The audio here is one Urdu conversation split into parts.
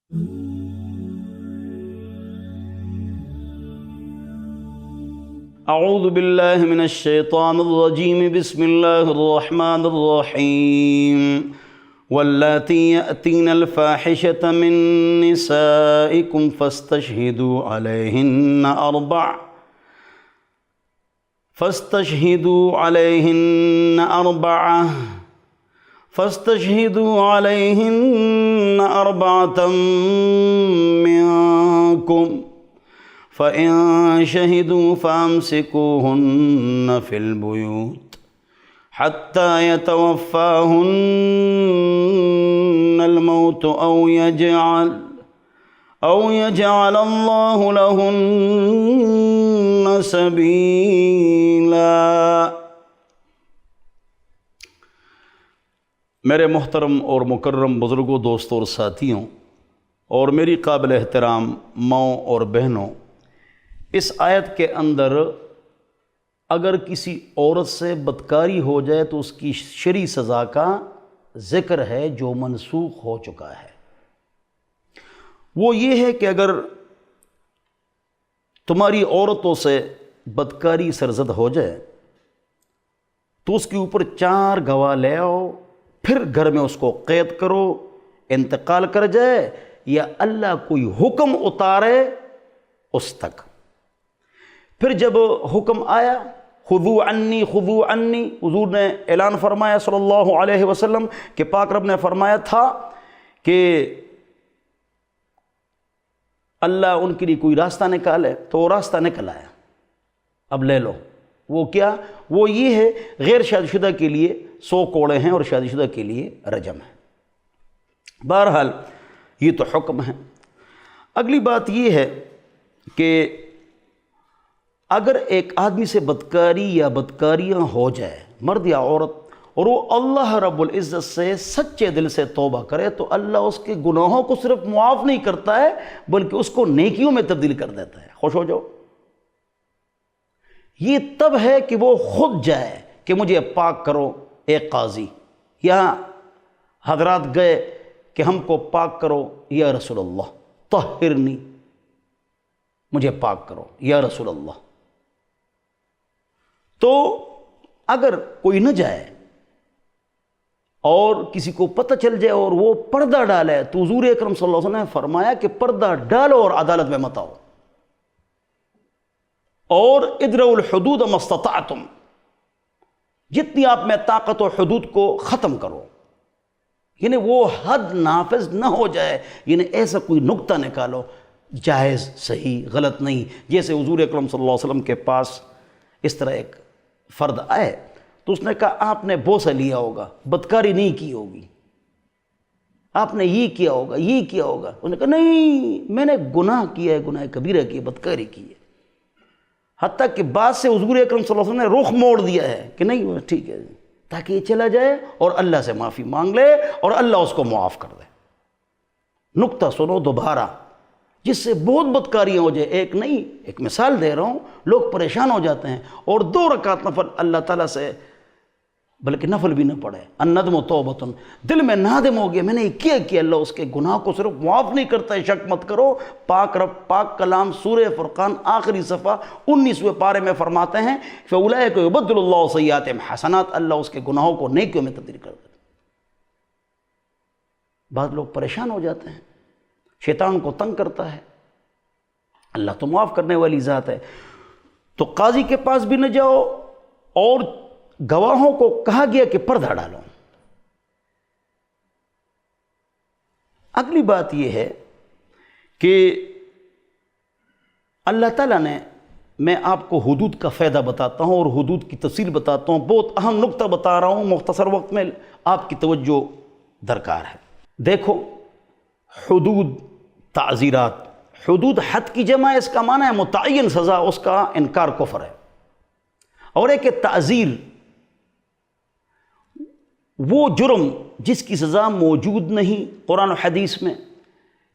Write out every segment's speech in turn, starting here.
اعوذ باللہ من الشیطان الرجیم بسم اللہ الرحمن الرحیم واللاتی یأتین الفاحشة من نسائکم فاستشہدوا علیہن أربعة منکم فَإِن شَهِدُوا فَأَمْسِكُوهُنَّ فِي الْبُيُوتِ حَتَّى يَتَوَفَّاهُنَّ الْمَوْتُ أَوْ يَجْعَلَ اللَّهُ لَهُنَّ سَبِيلًا۔ میرے محترم اور مکرم بزرگوں، دوستوں اور ساتھیوں، اور میری قابل احترام ماؤں اور بہنوں، اس آیت کے اندر اگر کسی عورت سے بدکاری ہو جائے تو اس کی شرعی سزا کا ذکر ہے جو منسوخ ہو چکا ہے۔ وہ یہ ہے کہ اگر تمہاری عورتوں سے بدکاری سرزد ہو جائے تو اس کے اوپر 4 گواہ لے آؤ، پھر گھر میں اس کو قید کرو، انتقال کر جائے یا اللہ کوئی حکم اتارے اس تک۔ پھر جب حکم آیا خذوا عنی خذوا عنی، حضور نے اعلان فرمایا صلی اللہ علیہ وسلم کہ پاک رب نے فرمایا تھا کہ اللہ ان کے لیے کوئی راستہ نکالے، تو وہ راستہ نکل آیا، اب لے لو۔ وہ کیا؟ وہ یہ ہے غیر شادی شدہ کے لیے 100 کوڑے ہیں اور شادی شدہ کے لیے رجم ہے۔ بہرحال یہ تو حکم ہے۔ اگلی بات یہ ہے کہ اگر ایک آدمی سے بدکاری یا بدکاریاں ہو جائے، مرد یا عورت، اور وہ اللہ رب العزت سے سچے دل سے توبہ کرے تو اللہ اس کے گناہوں کو صرف معاف نہیں کرتا ہے بلکہ اس کو نیکیوں میں تبدیل کر دیتا ہے۔ خوش ہو جاؤ۔ یہ تب ہے کہ وہ خود جائے کہ مجھے پاک کرو ایک قاضی، یا حضرات گئے کہ ہم کو پاک کرو یا رسول اللہ طہرنی، مجھے پاک کرو یا رسول اللہ۔ تو اگر کوئی نہ جائے اور کسی کو پتہ چل جائے اور وہ پردہ ڈالے تو حضور اکرم صلی اللہ علیہ وسلم نے فرمایا کہ پردہ ڈالو اور عدالت میں مت آؤ، اور ادرؤوا الحدود ما استطعتم، جتنی آپ میں طاقت و حدود کو ختم کرو، یعنی وہ حد نافذ نہ ہو جائے، یعنی ایسا کوئی نقطہ نکالو جائز صحیح غلط نہیں۔ جیسے حضور اکرم صلی اللہ علیہ وسلم کے پاس اس طرح ایک فرد آئے تو اس نے کہا آپ نے بوسہ لیا ہوگا، بدکاری نہیں کی ہوگی، آپ نے یہ کیا ہوگا یہ کیا ہوگا۔ انہوں نے کہا نہیں، میں نے گناہ کیا ہے، گناہ کبیرہ کی ہے، بدکاری کی ہے۔ حتیٰ کہ بعد سے حضور اکرم صلی اللہ علیہ وسلم نے رخ موڑ دیا ہے کہ نہیں ٹھیک ہے، تاکہ یہ چلا جائے اور اللہ سے معافی مانگ لے اور اللہ اس کو معاف کر دے۔ نقطہ سنو دوبارہ، جس سے بہت بدکاریاں ہو جائے، ایک نہیں، ایک مثال دے رہا ہوں، لوگ پریشان ہو جاتے ہیں اور 2 رکعت نفل اللہ تعالیٰ سے، بلکہ نفل بھی نہ پڑھے، الندم توبۃ، دل میں نادم ہو گیا میں نے یہ کیا، اللہ اس کے گناہ کو صرف معاف نہیں کرتا ہے، شک مت کرو۔ پاک رب پاک کلام سورہ فرقان آخری صفحہ 19ویں پارے میں فرماتے ہیں فَأُولَئِكَ يُبَدِّلُ اللَّهُ سَيِّئَاتِهِمْ حَسَنَاتٍ، اللہ اس کے گناہوں کو نیکیوں میں تبدیل کر دیتا ہے۔ بعض لوگ پریشان ہو جاتے ہیں، شیطان کو تنگ کرتا ہے، اللہ تو معاف کرنے والی ذات ہے۔ تو قاضی کے پاس بھی نہ جاؤ، اور گواہوں کو کہا گیا کہ پردہ ڈالو۔ اگلی بات یہ ہے کہ اللہ تعالیٰ نے، میں آپ کو حدود کا فائدہ بتاتا ہوں اور حدود کی تفصیل بتاتا ہوں، بہت اہم نقطہ بتا رہا ہوں، مختصر وقت میں آپ کی توجہ درکار ہے۔ دیکھو، حدود تعزیرات، حدود حد کی جمع ہے، اس کا معنی ہے متعین سزا، اس کا انکار کفر ہے۔ اور ایک تعزیر، وہ جرم جس کی سزا موجود نہیں قرآن و حدیث میں،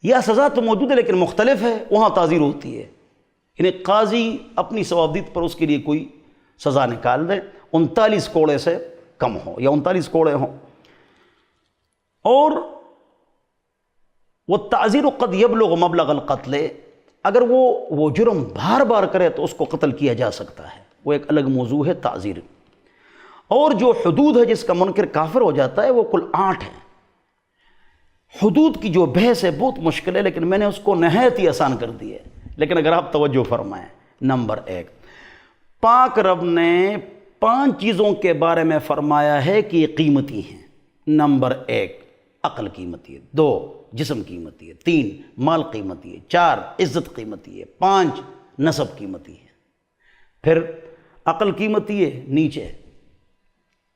یا سزا تو موجود ہے لیکن مختلف ہے، وہاں تعزیر ہوتی ہے۔ یعنی قاضی اپنی ثوابدید پر اس کے لیے کوئی سزا نکال دے، 39 کوڑے سے کم ہو یا 39 کوڑے ہوں۔ اور والتعزیر قد یبلغ مبلغ القتل، اگر وہ جرم بار بار کرے تو اس کو قتل کیا جا سکتا ہے، وہ ایک الگ موضوع ہے تعزیر۔ اور جو حدود ہے جس کا منکر کافر ہو جاتا ہے وہ کل 8 ہیں۔ حدود کی جو بحث ہے بہت مشکل ہے، لیکن میں نے اس کو نہایت ہی آسان کر دی ہے، لیکن اگر آپ توجہ فرمائیں۔ نمبر 1، پاک رب نے 5 چیزوں کے بارے میں فرمایا ہے کہ یہ قیمتی ہیں۔ نمبر 1، عقل قیمتی ہے، 2، جسم قیمتی ہے، 3، مال قیمتی ہے، 4، عزت قیمتی ہے، 5، نسب قیمتی ہے۔ پھر عقل قیمتی ہے، نیچے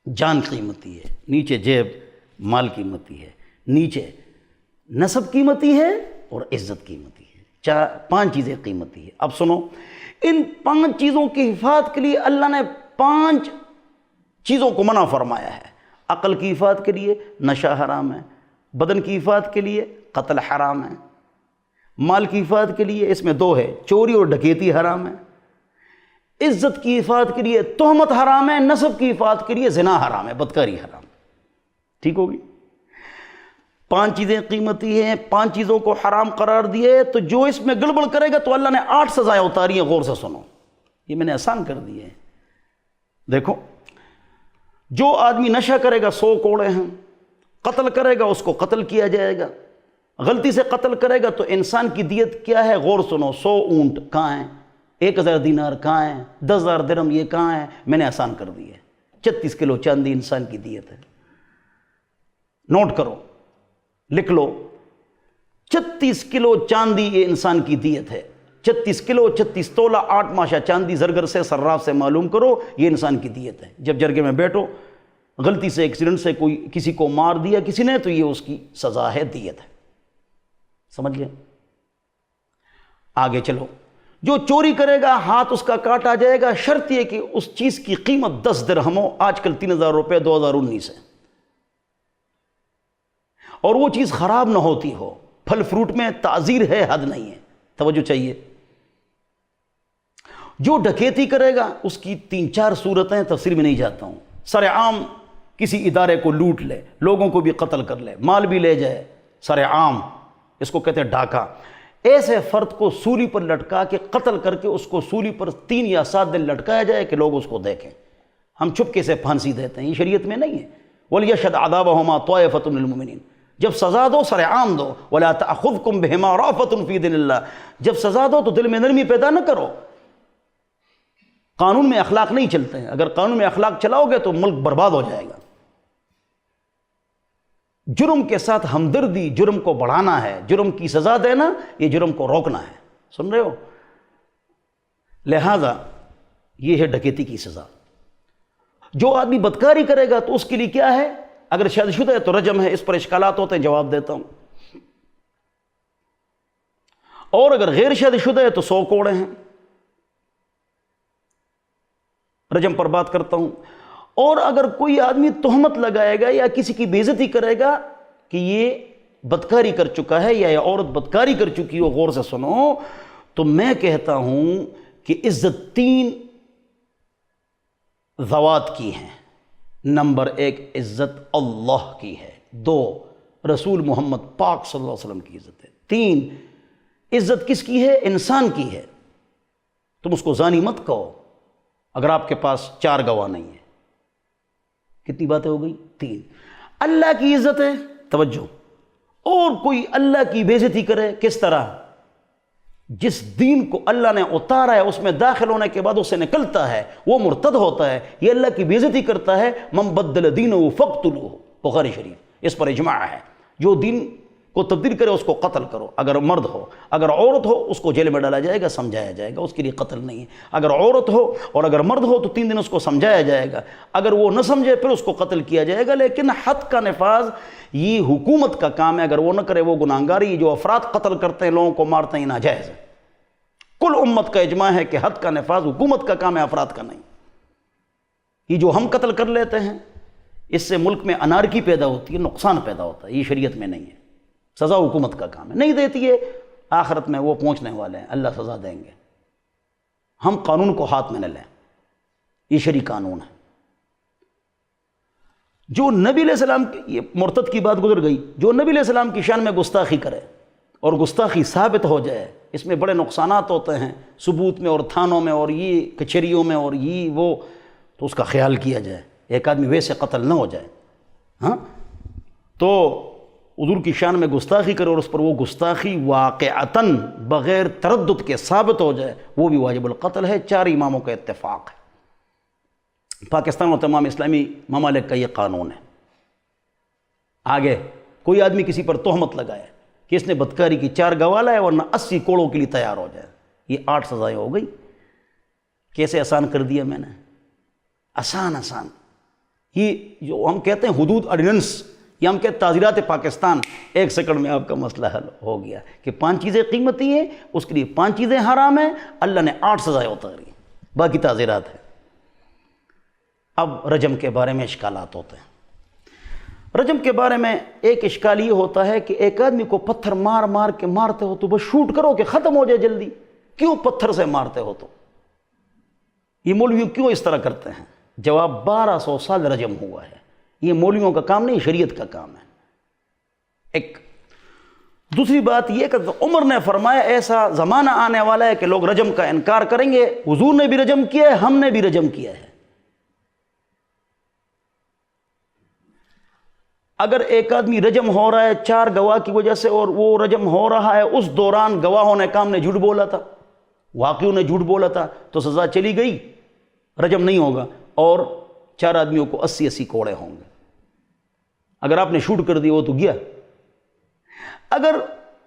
جان قیمتی ہے، نیچے جیب مال قیمتی ہے، نیچے نسب قیمتی ہے اور عزت قیمتی ہے۔ 5 چیزیں قیمتی ہے۔ اب سنو، ان 5 چیزوں کی حفاظت کے لیے اللہ نے 5 چیزوں کو منع فرمایا ہے۔ عقل کی حفاظت کے لیے نشہ حرام ہے، بدن کی حفاظت کے لیے قتل حرام ہے، مال کی حفاظت کے لیے اس میں 2 ہے، چوری اور ڈکیتی حرام ہے، عزت کی حفاظت کے لیے تہمت حرام ہے، نسب کی حفاظت کے لیے زنا حرام ہے، بدکاری حرام۔ ٹھیک ہوگی؟ 5 چیزیں قیمتی ہیں، 5 چیزوں کو حرام قرار دیے، تو جو اس میں گڑبڑ کرے گا تو اللہ نے 8 سزائیں اتاری ہیں۔ غور سے سنو، یہ میں نے آسان کر دی ہے۔ دیکھو، جو آدمی نشہ کرے گا 100 کوڑے ہیں، قتل کرے گا اس کو قتل کیا جائے گا، غلطی سے قتل کرے گا تو انسان کی دیت کیا ہے؟ غور سنو، 100 اونٹ کہاں ہیں، 1000 دینار کہاں ہیں، 10,000 درہم یہ کہاں ہیں؟ میں نے آسان کر دی ہے، 36 کلو چاندی انسان کی دیت ہے۔ نوٹ کرو، لکھ لو، 36 کلو چاندی یہ انسان کی دیت ہے۔ 36 کلو 36 تولہ 8 ماشا چاندی زرگر سے صراف سے معلوم کرو، یہ انسان کی دیت ہے۔ جب جرگے میں بیٹھو، غلطی سے ایکسیڈنٹ سے کوئی کسی کو مار دیا کسی نے تو یہ اس کی سزا ہے، دیت ہے۔ سمجھ گئے؟ آگے چلو، جو چوری کرے گا ہاتھ اس کا کاٹا جائے گا، شرط یہ کہ اس چیز کی قیمت 10 درہم ہو، آج کل 3000 روپے 2019 ہے، اور وہ چیز خراب نہ ہوتی ہو۔ پھل فروٹ میں تعزیر ہے، حد نہیں ہے، توجہ چاہیے۔ جو ڈکیتی کرے گا اس کی 3-4 صورتیں، تفصیل میں نہیں جاتا ہوں۔ سر عام کسی ادارے کو لوٹ لے، لوگوں کو بھی قتل کر لے، مال بھی لے جائے، سر عام، اس کو کہتے ہیں ڈاکہ۔ ایسے فرد کو سولی پر لٹکا کے قتل کر کے اس کو سولی پر 3 یا 7 دن لٹکایا جائے کہ لوگ اس کو دیکھیں۔ ہم چپکے سے پھانسی دیتے ہیں، یہ شریعت میں نہیں ہے۔ وَلْيَشْهَدْ عَذَابَهُمَا طَائِفَةٌ مِّنَ الْمُؤْمِنِينَ، جب سزا دو سر عام دو، وَلَا تَأْخُذْكُمْ بِهِمَا رَأْفَةٌ فِي دِينِ اللَّهِ، جب سزا دو تو دل میں نرمی پیدا نہ کرو۔ قانون میں اخلاق نہیں چلتے ہیں، اگر قانون میں اخلاق چلاؤ گے تو ملک برباد ہو جائے گا۔ جرم کے ساتھ ہمدردی جرم کو بڑھانا ہے، جرم کی سزا دینا یہ جرم کو روکنا ہے۔ سن رہے ہو؟ لہذا یہ ہے ڈکیتی کی سزا۔ جو آدمی بدکاری کرے گا تو اس کے لیے کیا ہے؟ اگر شادی شدہ ہے تو رجم ہے، اس پر اشکالات ہوتے ہیں، جواب دیتا ہوں۔ اور اگر غیر شادی شدہ ہے تو 100 کوڑے ہیں، رجم پر بات کرتا ہوں۔ اور اگر کوئی آدمی تہمت لگائے گا یا کسی کی بے عزتی کرے گا کہ یہ بدکاری کر چکا ہے یا یہ عورت بدکاری کر چکی ہو، غور سے سنو، تو میں کہتا ہوں کہ عزت 3 ذوات کی ہیں۔ نمبر 1 عزت اللہ کی ہے، 2 رسول محمد پاک صلی اللہ علیہ وسلم کی عزت ہے، 3 عزت کس کی ہے؟ انسان کی ہے۔ تم اس کو زانی مت کہو اگر آپ کے پاس 4 گواہ نہیں ہیں۔ کتنی باتیں ہو گئی؟ 3۔ اللہ کی عزت ہے، توجہ، اور کوئی اللہ کی بے عزتی کرے، کس طرح؟ جس دین کو اللہ نے اتارا ہے اس میں داخل ہونے کے بعد اسے نکلتا ہے، وہ مرتد ہوتا ہے، یہ اللہ کی بے عزتی کرتا ہے۔ من بدل دینہ فاقتلوہ، بخاری شریف، اس پر اجماع ہے۔ جو دین کو تبدیل کرے اس کو قتل کرو، اگر مرد ہو، اگر عورت ہو اس کو جیل میں ڈالا جائے گا، سمجھایا جائے گا، اس کے لیے قتل نہیں ہے۔ اگر عورت ہو اور اگر مرد ہو تو 3 دن اس کو سمجھایا جائے گا، اگر وہ نہ سمجھے پھر اس کو قتل کیا جائے گا۔ لیکن حد کا نفاذ یہ حکومت کا کام ہے، اگر وہ نہ کرے وہ گناہگار۔ یہ جو افراد قتل کرتے ہیں، لوگوں کو مارتے ہیں، یہ ناجائز ہے۔ کل امت کا اجماع ہے کہ حد کا نفاذ حکومت کا کام ہے، افراد کا نہیں۔ یہ جو ہم قتل کر لیتے ہیں اس سے ملک میں انارکی پیدا ہوتی ہے، نقصان پیدا ہوتا ہے، یہ شریعت میں نہیں ہے۔ سزا حکومت کا کام ہے، نہیں دیتی ہے، آخرت میں وہ پہنچنے والے ہیں، اللہ سزا دیں گے۔ ہم قانون کو ہاتھ میں نہ لیں، یہ شرعی قانون ہے۔ جو نبی علیہ السلام کی، یہ مرتد کی بات گزر گئی، جو نبی علیہ السلام کی شان میں گستاخی کرے، اور گستاخی ثابت ہو جائے، اس میں بڑے نقصانات ہوتے ہیں ثبوت میں اور تھانوں میں اور یہ کچہریوں میں اور یہ وہ، تو اس کا خیال کیا جائے، ایک آدمی ویسے قتل نہ ہو جائے۔ ہاں، تو حضور کی شان میں گستاخی کرے اور اس پر وہ گستاخی واقعتاً بغیر تردد کے ثابت ہو جائے، وہ بھی واجب القتل ہے، 4 اماموں کا اتفاق ہے۔ پاکستان اور تمام اسلامی ممالک کا یہ قانون ہے۔ آگے کوئی آدمی کسی پر تہمت لگائے کہ اس نے بدکاری کی، 4 گواہ لائے ورنہ 80 کوڑوں کے لیے تیار ہو جائے، یہ 8 سزائیں ہو گئی۔ کیسے آسان کر دیا میں نے، آسان۔ یہ جو ہم کہتے ہیں حدود آرڈیننس، یہ ہم کہتے ہیں تعزیرات پاکستان، 1 سیکنڈ میں آپ کا مسئلہ حل ہو گیا کہ 5 چیزیں قیمتی ہیں، اس کے لیے 5 چیزیں حرام ہیں، اللہ نے 8 سزائیں اتاری، باقی تعزیرات ہیں۔ اب رجم کے بارے میں اشکالات ہوتے ہیں۔ رجم کے بارے میں ایک اشکال یہ ہوتا ہے کہ ایک آدمی کو پتھر مار مار کے مارتے ہو تو بس شوٹ کرو کہ ختم ہو جائے جلدی، کیوں پتھر سے مارتے ہو؟ تو یہ مولوی کیوں اس طرح کرتے ہیں؟ جواب 1200 سال رجم ہوا ہے، یہ مولویوں کا کام نہیں، شریعت کا کام ہے۔ ایک دوسری بات یہ کہ عمر نے فرمایا ایسا زمانہ آنے والا ہے کہ لوگ رجم کا انکار کریں گے، حضور نے بھی رجم کیا ہے، ہم نے بھی رجم کیا ہے۔ اگر ایک آدمی رجم ہو رہا ہے 4 گواہ کی وجہ سے اور وہ رجم ہو رہا ہے، اس دوران گواہوں نے کام نے جھوٹ بولا تھا، واقعوں نے جھوٹ بولا تھا، تو سزا چلی گئی، رجم نہیں ہوگا، اور 4 آدمیوں کو 80 کوڑے ہوں گے۔ اگر آپ نے شوٹ کر دی وہ تو گیا۔ اگر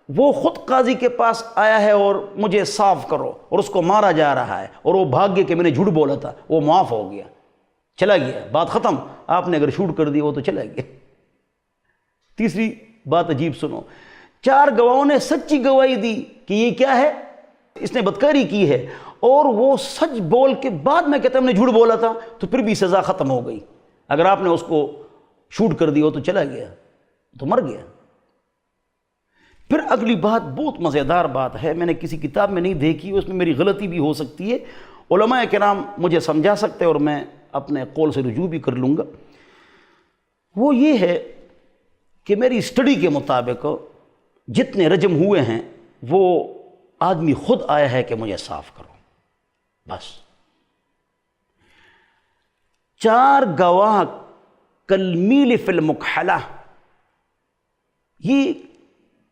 وہ خود قاضی کے پاس آیا ہے اور مجھے صاف کرو اور اس کو مارا جا رہا ہے اور وہ بھاگ گیا کہ میں نے جھوٹ بولا تھا، وہ معاف ہو گیا، چلا گیا، بات ختم۔ آپ نے اگر شوٹ کر دی وہ تو چلا گیا۔ تیسری بات عجیب سنو، 4 گواہوں نے سچی گواہی دی کہ یہ کیا ہے، اس نے بدکاری کی ہے، اور وہ سچ بول کے بعد میں کہتا ہم نے جھوٹ بولا تھا، تو پھر بھی سزا ختم ہو گئی۔ اگر آپ نے اس کو شوٹ کر دی ہو تو چلا گیا، تو مر گیا۔ پھر اگلی بات بہت مزیدار بات ہے، میں نے کسی کتاب میں نہیں دیکھی، اس میں میری غلطی بھی ہو سکتی ہے، علماء کرام مجھے سمجھا سکتے اور میں اپنے قول سے رجوع بھی کر لوں گا۔ وہ یہ ہے کہ میری اسٹڈی کے مطابق جتنے رجم ہوئے ہیں وہ آدمی خود آیا ہے کہ مجھے صاف کرو، بس۔ 4 گواہ کالمیل فی المکحلہ، یہ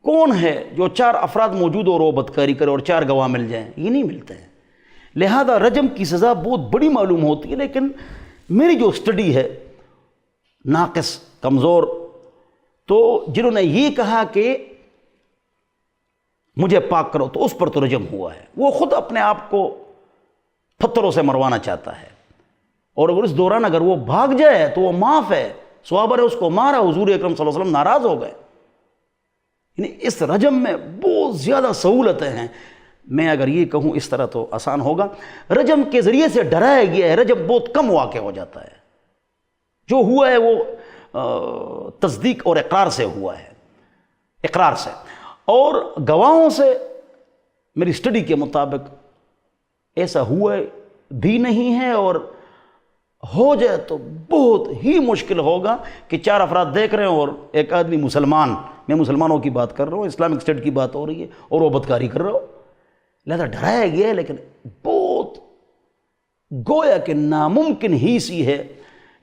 کون ہے جو 4 افراد موجود ہو اور وہ بدکاری کرے اور 4 گواہ مل جائیں؟ یہ نہیں ملتے ہیں۔ لہذا رجم کی سزا بہت بڑی معلوم ہوتی ہے، لیکن میری جو اسٹڈی ہے ناقص، کمزور، تو جنہوں نے یہ کہا کہ مجھے پاک کرو تو اس پر تو رجم ہوا ہے، وہ خود اپنے آپ کو پتھروں سے مروانا چاہتا ہے، اور اگر اس دوران اگر وہ بھاگ جائے تو وہ معاف ہے، صحابہ نے اس کو مارا، حضور اکرم صلی اللہ علیہ وسلم ناراض ہو گئے۔ یعنی اس رجم میں بہت زیادہ سہولتیں ہیں۔ میں اگر یہ کہوں اس طرح تو آسان ہوگا، رجم کے ذریعے سے ڈرایا گیا ہے، رجم بہت کم واقع ہو جاتا ہے، جو ہوا ہے وہ تصدیق اور اقرار سے ہوا ہے، اقرار سے، اور گواہوں سے میری اسٹڈی کے مطابق ایسا ہوا بھی نہیں ہے، اور ہو جائے تو بہت ہی مشکل ہوگا کہ 4 افراد دیکھ رہے ہیں اور ایک آدمی مسلمان، میں مسلمانوں کی بات کر رہا ہوں، اسلامک اسٹیٹ کی بات ہو رہی ہے، اور وہ بدکاری کر رہا ہو۔ لہذا ڈرایا گیا ہے، لیکن بہت گویا کہ ناممکن ہی سی ہے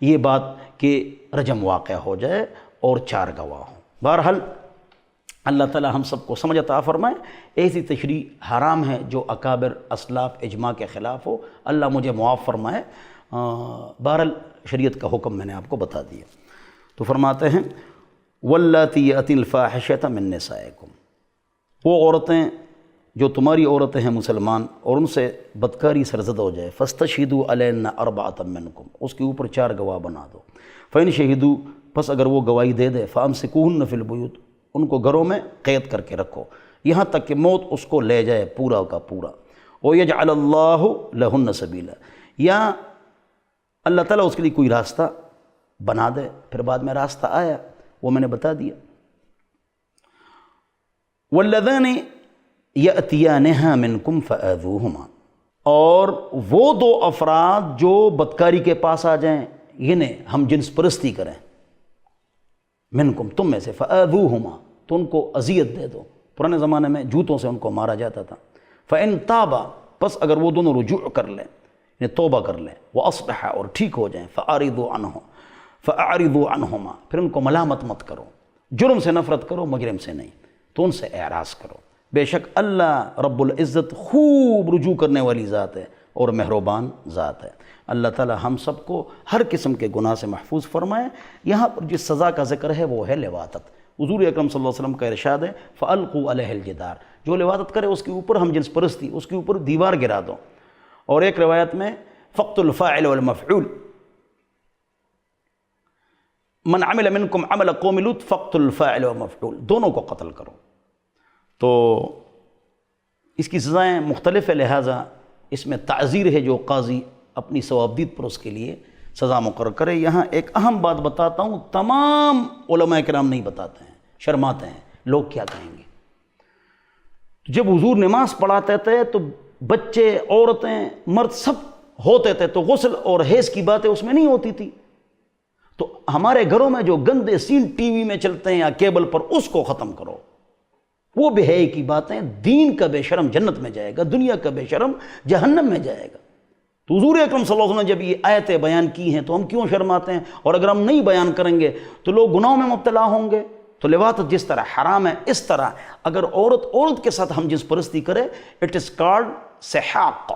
یہ بات کہ رجم واقع ہو جائے اور 4 گواہ ہوں۔ بہرحال اللہ تعالی ہم سب کو سمجھ عطا فرمائے۔ ایسی تشریح حرام ہے جو اکابر اسلاف اجماع کے خلاف ہو، اللہ مجھے معاف فرمائے۔ بہرحال شریعت کا حکم میں نے آپ کو بتا دیا۔ تو فرماتے ہیں واللاتی یأتین الفاحشۃ من نسائکم، وہ عورتیں جو تمہاری عورتیں ہیں مسلمان اور ان سے بدکاری سرزد ہو جائے، فاستشہدوا علیہن 4 منکم، اس کے اوپر 4 گواہ بنا دو، فإن شہدوا، پس اگر وہ گواہی دے دے، فامسکوہن فی البیوت، ان کو گھروں میں قید کر کے رکھو یہاں تک کہ موت اس کو لے جائے پورا کا پورا، وَيَجْعَلَ اللَّهُ لَهُنَّ سَبِيلًا، یا اللہ تعالیٰ اس کے لیے کوئی راستہ بنا دے۔ پھر بعد میں راستہ آیا، وہ میں نے بتا دیا۔ وَالَّذَانِ يَأْتِيَانِهَا مِنْكُمْ فَآذُوهُمَا، اور وہ 2 افراد جو بدکاری کے پاس آ جائیں، یعنی ہم جنس پرستی کریں، منکم، تم میں سے، فآذوہما، تو ان کو اذیت دے دو، پرانے زمانے میں جوتوں سے ان کو مارا جاتا تھا. فَإِن تَابَ پس اگر وہ دونوں رجوع کر لیں یعنی توبہ کر لیں وَأَصْلَحَ اور ٹھیک ہو جائیں فَأَعْرِضُوا عَنْهُمَا پھر ان کو ملامت مت کرو. جرم سے نفرت کرو، مجرم سے نہیں، تو ان سے اعراض کرو. بے شک اللہ رب العزت خوب رجوع کرنے والی ذات ہے اور مہربان ذات ہے. اللہ تعالی ہم سب کو ہر قسم کے گناہ سے محفوظ فرمائے. یہاں پر جس سزا کا ذکر ہے وہ ہے لواطت. حضور اکرم صلی اللہ علیہ وسلم کا ارشاد ہے فَأَلْقُوا عَلَيْهِ الْجِدَارَ، جو لواطت کرے اس کے اوپر ہم جنس پرستی، اس کے اوپر دیوار گرا دو. اور ایک روایت میں فَقْتُ الْفَاعِلِ وَالْمَفْعُولِ، من عمل منکم عمل قوم لوط فَقْتُ الْفَاعِلِ وَالْمَفْعُولِ، دونوں کو قتل کرو. تو اس کی سزائیں مختلف ہے، لہٰذا اس میں تعزیر ہے جو قاضی اپنی ثوابدید پر اس کے لیے سزا مقرر کرے. یہاں ایک اہم بات بتاتا ہوں، تمام علماء کرام نہیں بتاتے ہیں، شرماتے ہیں، لوگ کیا کہیں گے. جب حضور نماز پڑھاتے تھے تو بچے، عورتیں، مرد سب ہوتے تھے، تو غسل اور حیض کی باتیں اس میں نہیں ہوتی تھی. تو ہمارے گھروں میں جو گندے سین ٹی وی میں چلتے ہیں یا کیبل پر، اس کو ختم کرو. وہ بے حیائی کی باتیں، دین کا بے شرم جنت میں جائے گا، دنیا کا بے شرم جہنم میں جائے گا. تو حضور اکرم صلی اللہ علیہ وسلم نے جب یہ آیتیں بیان کی ہیں تو ہم کیوں شرماتے ہیں؟ اور اگر ہم نہیں بیان کریں گے تو لوگ گناہوں میں مبتلا ہوں گے. تو لواطت جس طرح حرام ہے، اس طرح اگر عورت کے ساتھ ہم جنس پرستی کرے، اٹ از کالڈ سحاق.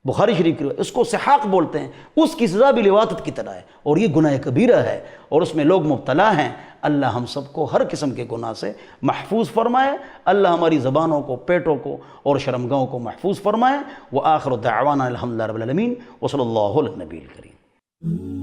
بخاری شریف کی اس کو سحاق بولتے ہیں. اس کی سزا بھی لواطت کی طرح ہے، اور یہ گناہ کبیرہ ہے اور اس میں لوگ مبتلا ہیں. اللہ ہم سب کو ہر قسم کے گناہ سے محفوظ فرمائے. اللہ ہماری زبانوں کو، پیٹوں کو اور شرمگاہوں کو محفوظ فرمائے. وآخر دعوانا الحمدللہ رب العالمین وصلی اللہ علی النبی الکریم.